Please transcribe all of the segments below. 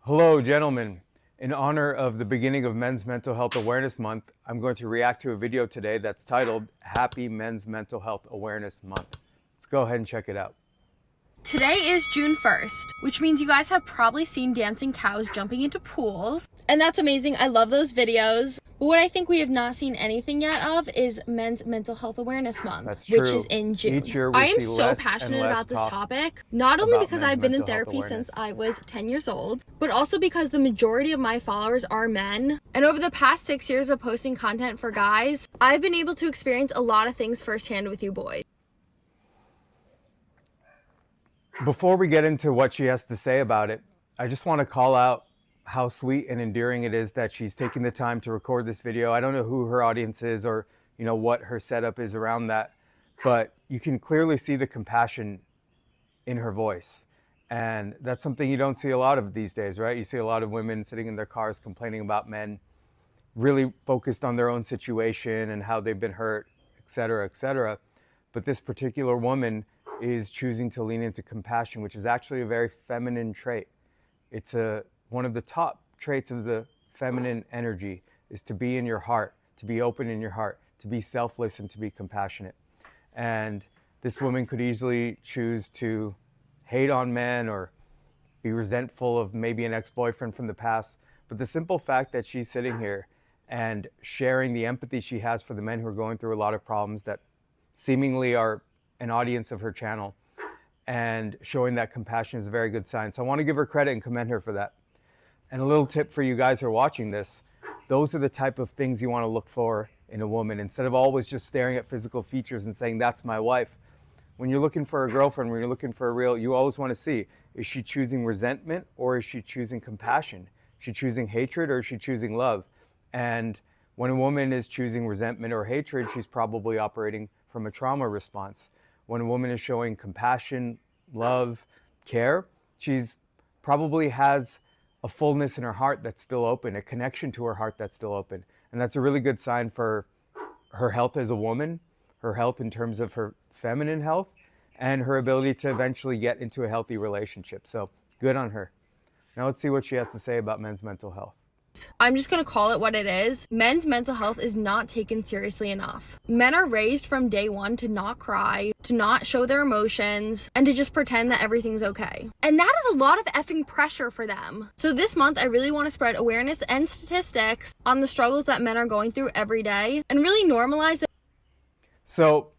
Hello, gentlemen. In honor of the beginning of Men's Mental Health Awareness Month, I'm going to react to a video today that's titled Happy Men's Mental Health Awareness Month. Let's go ahead and check it out. Today is June 1st, which means you guys have probably seen dancing cows jumping into pools. And that's amazing. I love those videos. But what I think we have not seen anything yet of is Men's Mental Health Awareness Month, That's which true. is in June. Each year we I am see so less passionate and less about this talk topic, not only about because men's I've been in mental health therapy since awareness. I was 10 years old, but also because the majority of my followers are men. And over the past 6 years of posting content for guys, I've been able to experience a lot of things firsthand with you boys. Before we get into what she has to say about it, I just want to call out how sweet and endearing it is that she's taking the time to record this video. I don't know who her audience is or what her setup is around that, but you can clearly see the compassion in her voice. And that's something you don't see a lot of these days, right? You see a lot of women sitting in their cars complaining about men, really focused on their own situation and how they've been hurt, et cetera, et cetera. But this particular woman is choosing to lean into compassion, which is actually a very feminine trait. It's one of the top traits of the feminine energy is to be in your heart, to be open in your heart, to be selfless and to be compassionate. And this woman could easily choose to hate on men or be resentful of maybe an ex-boyfriend from the past. But the simple fact that she's sitting here and sharing the empathy she has for the men who are going through a lot of problems that seemingly are an audience of her channel and showing that compassion is a very good sign. So I want to give her credit and commend her for that. And a little tip for you guys who are watching this, those are the type of things you want to look for in a woman. Instead of always just staring at physical features and saying, that's my wife. When you're looking for a girlfriend, when you're looking for a real, you always want to see, is she choosing resentment or is she choosing compassion? Is she choosing hatred or is she choosing love? And when a woman is choosing resentment or hatred, she's probably operating from a trauma response. When a woman is showing compassion, love, care, she's probably has a fullness in her heart that's still open, a connection to her heart that's still open. And that's a really good sign for her health as a woman, her health in terms of her feminine health, and her ability to eventually get into a healthy relationship. So good on her. Now let's see what she has to say about men's mental health. I'm just gonna call it what it is. Men's mental health is not taken seriously enough. Men are raised from day one to not cry, to not show their emotions, and to just pretend that everything's okay. And that is a lot of effing pressure for them. So this month, I really want to spread awareness and statistics on the struggles that men are going through every day and really normalize it. So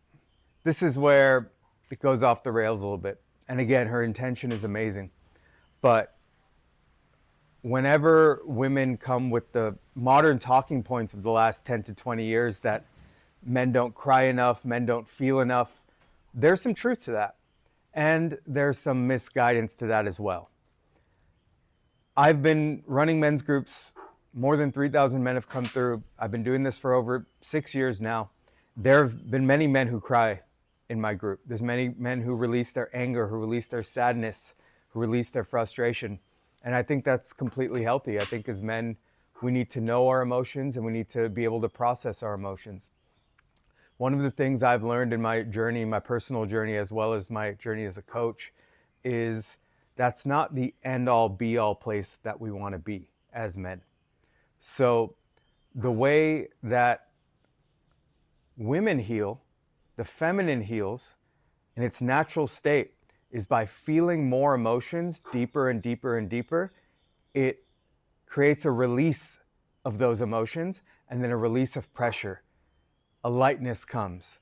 this is where it goes off the rails a little bit. And again, her intention is amazing. But whenever women come with the modern talking points of the last 10 to 20 years that men don't cry enough, men don't feel enough, there's some truth to that. And there's some misguidance to that as well. I've been running men's groups. More than 3,000 men have come through. I've been doing this for over 6 years now. There have been many men who cry in my group. There's many men who release their anger, who release their sadness, who release their frustration. And I think that's completely healthy. I think as men, we need to know our emotions and we need to be able to process our emotions. One of the things I've learned in my journey, my personal journey, as well as my journey as a coach, is that's not the end-all be-all place that we want to be as men. So the way that women heal, the feminine heals in its natural state, is by feeling more emotions deeper and deeper and deeper. It creates a release of those emotions and then a release of pressure. A lightness comes,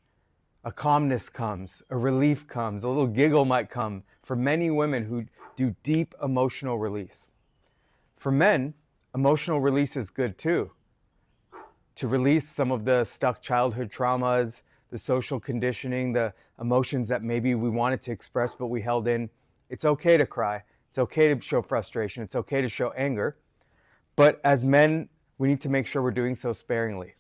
a calmness comes, a relief comes, a little giggle might come for many women who do deep emotional release. For men, emotional release is good too. To release some of the stuck childhood traumas, the social conditioning, the emotions that maybe we wanted to express but we held in. It's okay to cry. It's okay to show frustration. It's okay to show anger. But as men, we need to make sure we're doing so sparingly.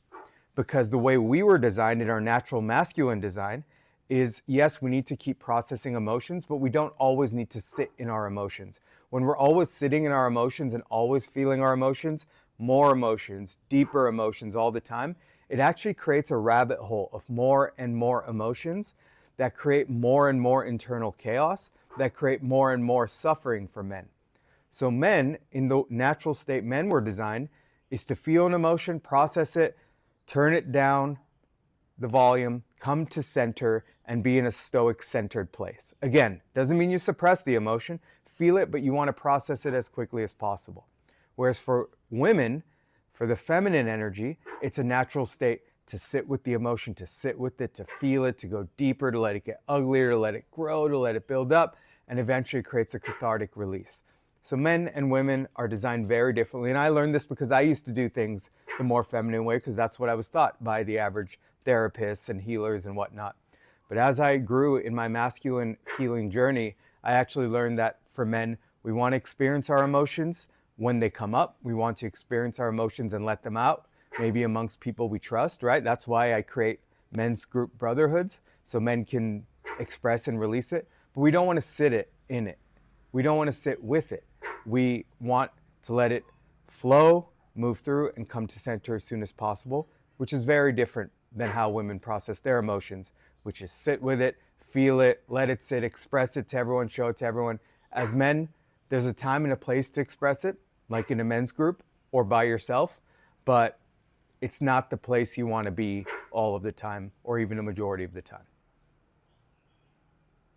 Because the way we were designed in our natural masculine design is, yes, we need to keep processing emotions, but we don't always need to sit in our emotions. When we're always sitting in our emotions and always feeling our emotions, more emotions, deeper emotions all the time, it actually creates a rabbit hole of more and more emotions that create more and more internal chaos, that create more and more suffering for men. So men, in the natural state men were designed, is to feel an emotion, process it, turn it down the volume, come to center, and be in a stoic centered place. Again, doesn't mean you suppress the emotion, feel it, but you want to process it as quickly as possible. Whereas for women, for the feminine energy, it's a natural state to sit with the emotion, to sit with it, to feel it, to go deeper, to let it get uglier, to let it grow, to let it build up, and eventually creates a cathartic release. So men and women are designed very differently. And I learned this because I used to do things the more feminine way, because that's what I was taught by the average therapists and healers and whatnot. But as I grew in my masculine healing journey, I actually learned that for men, we want to experience our emotions when they come up. We want to experience our emotions and let them out, maybe amongst people we trust, right? That's why I create men's group brotherhoods, so men can express and release it. But we don't want to sit in it. We don't want to sit with it. We want to let it flow, move through, and come to center as soon as possible, which is very different than how women process their emotions, which is sit with it, feel it, let it sit, express it to everyone, show it to everyone. As men, there's a time and a place to express it, like in a men's group or by yourself, but it's not the place you want to be all of the time, or even a majority of the time.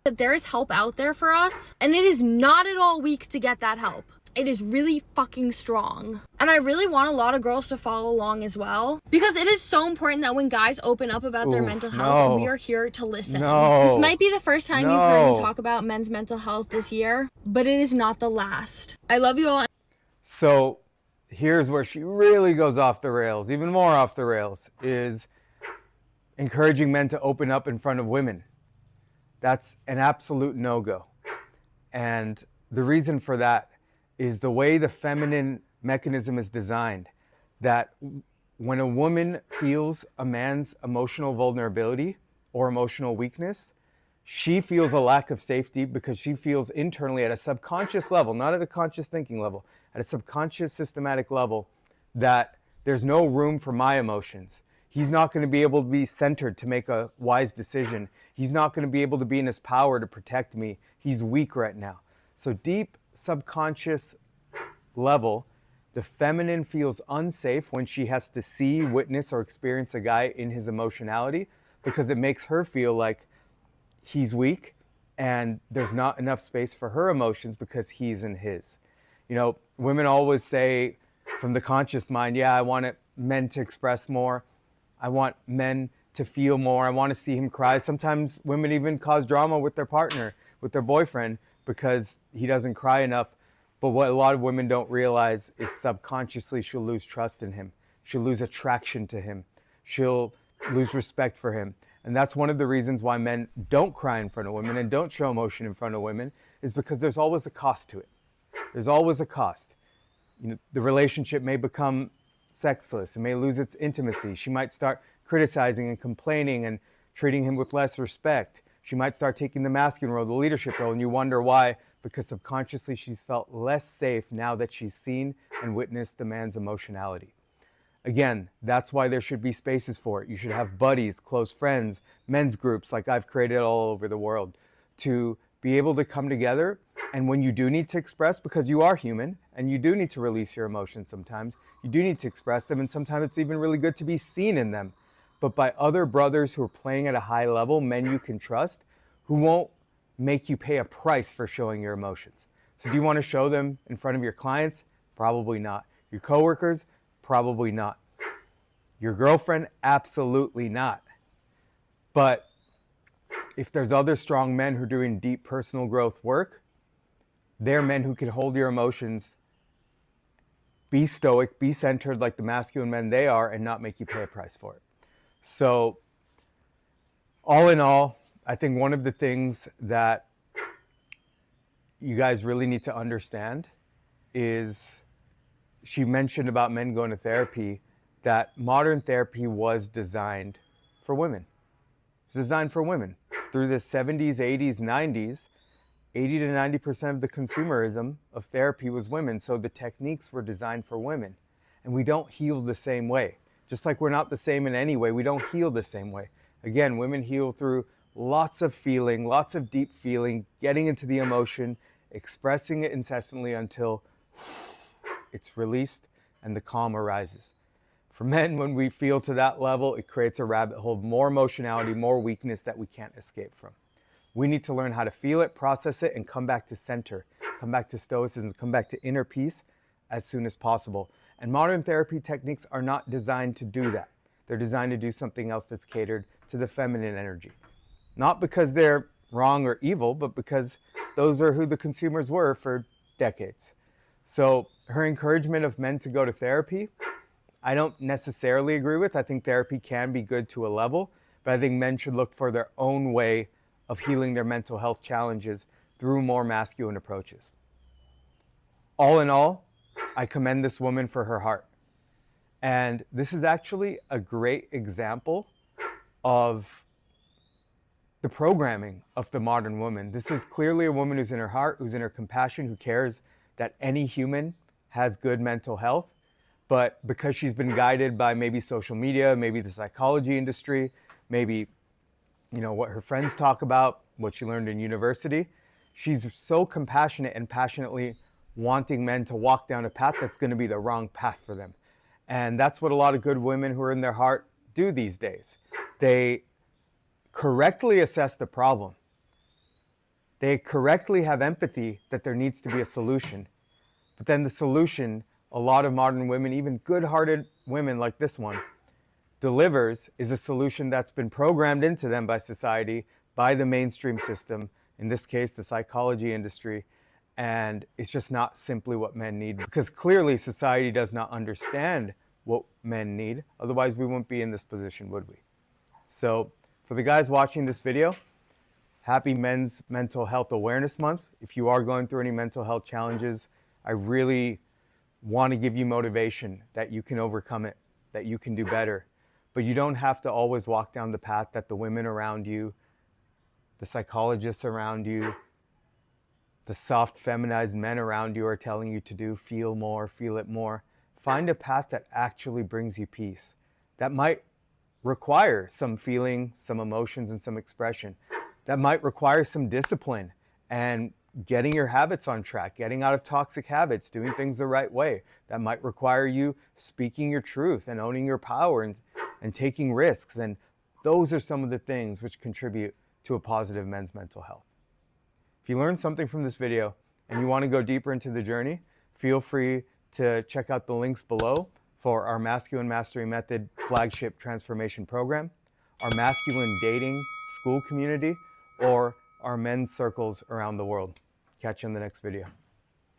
That there is help out there for us, and it is not at all weak to get that help. It is really fucking strong. And I really want a lot of girls to follow along as well, because it is so important that when guys open up about their mental health, we are here to listen. This might be the first time you've heard me talk about men's mental health this year, but it is not the last. I love you all. So here's where she really goes off the rails, even more off the rails, is encouraging men to open up in front of women. That's an absolute no-go. And the reason for that is the way the feminine mechanism is designed, that when a woman feels a man's emotional vulnerability or emotional weakness, she feels a lack of safety because she feels internally at a subconscious level, not at a conscious thinking level, at a subconscious systematic level, that there's no room for my emotions. He's not going to be able to be centered to make a wise decision. He's not going to be able to be in his power to protect me. He's weak right now. So deep subconscious level, the feminine feels unsafe when she has to see, witness, or experience a guy in his emotionality, because it makes her feel like he's weak and there's not enough space for her emotions because he's in his. You know, women always say from the conscious mind, yeah, I want men to express more. I want men to feel more. I want to see him cry. Sometimes women even cause drama with their partner, with their boyfriend, because he doesn't cry enough. But what a lot of women don't realize is subconsciously she'll lose trust in him. She'll lose attraction to him. She'll lose respect for him. And that's one of the reasons why men don't cry in front of women and don't show emotion in front of women, is because there's always a cost to it. There's always a cost. You know, the relationship may become sexless. It may lose its intimacy. She might start criticizing and complaining and treating him with less respect. She might start taking the masculine role, the leadership role, and you wonder why, because subconsciously she's felt less safe now that she's seen and witnessed the man's emotionality. Again, that's why there should be spaces for it. You should have buddies, close friends, men's groups like I've created all over the world, to be able to come together. And when you do need to express, because you are human and you do need to release your emotions sometimes, you do need to express them, and sometimes it's even really good to be seen in them, but by other brothers who are playing at a high level, men you can trust, who won't make you pay a price for showing your emotions. So do you want to show them in front of your clients? Probably not. Your coworkers? Probably not. Your girlfriend? Absolutely not. But if there's other strong men who are doing deep personal growth work, they're men who can hold your emotions, be stoic, be centered like the masculine men they are, and not make you pay a price for it. So all in all, I think one of the things that you guys really need to understand is, she mentioned about men going to therapy, that modern therapy was designed for women. It was designed for women. Through the 70s, 80s, 90s, 80 to 90% of the consumerism of therapy was women. So the techniques were designed for women. And we don't heal the same way. Just like we're not the same in any way, we don't heal the same way. Again, women heal through lots of feeling, lots of deep feeling, getting into the emotion, expressing it incessantly until it's released and the calm arises. For men, when we feel to that level, it creates a rabbit hole of more emotionality, more weakness that we can't escape from. We need to learn how to feel it, process it, and come back to center, come back to stoicism, come back to inner peace as soon as possible. And modern therapy techniques are not designed to do that. They're designed to do something else that's catered to the feminine energy. Not because they're wrong or evil, but because those are who the consumers were for decades. So her encouragement of men to go to therapy, I don't necessarily agree with. I think therapy can be good to a level, but I think men should look for their own way of healing their mental health challenges through more masculine approaches. All in all, I commend this woman for her heart. And this is actually a great example of the programming of the modern woman. This is clearly a woman who's in her heart, who's in her compassion, who cares that any human has good mental health. But because she's been guided by maybe social media, maybe the psychology industry, maybe what her friends talk about, what she learned in university, she's so compassionate and passionately wanting men to walk down a path that's going to be the wrong path for them. And that's what a lot of good women who are in their heart do these days. They correctly assess the problem. They correctly have empathy that there needs to be a solution. But then the solution, a lot of modern women, even good-hearted women like this one, delivers is a solution that's been programmed into them by society, by the mainstream system, in this case, the psychology industry. And it's just not simply what men need, because clearly society does not understand what men need. Otherwise, we wouldn't be in this position, would we? So for the guys watching this video, happy Men's Mental Health Awareness Month. If you are going through any mental health challenges, I really want to give you motivation that you can overcome it, that you can do better. But you don't have to always walk down the path that the women around you, the psychologists around you, the soft feminized men around you are telling you to do. Feel more, feel it more. Find a path that actually brings you peace. That might require some feeling, some emotions, and some expression. That might require some discipline and getting your habits on track, getting out of toxic habits, doing things the right way. That might require you speaking your truth and owning your power and taking risks. And those are some of the things which contribute to a positive men's mental health. If you learned something from this video and you want to go deeper into the journey, feel free to check out the links below for our Masculine Mastery Method flagship transformation program, our masculine dating school community, or our men's circles around the world. Catch you in the next video.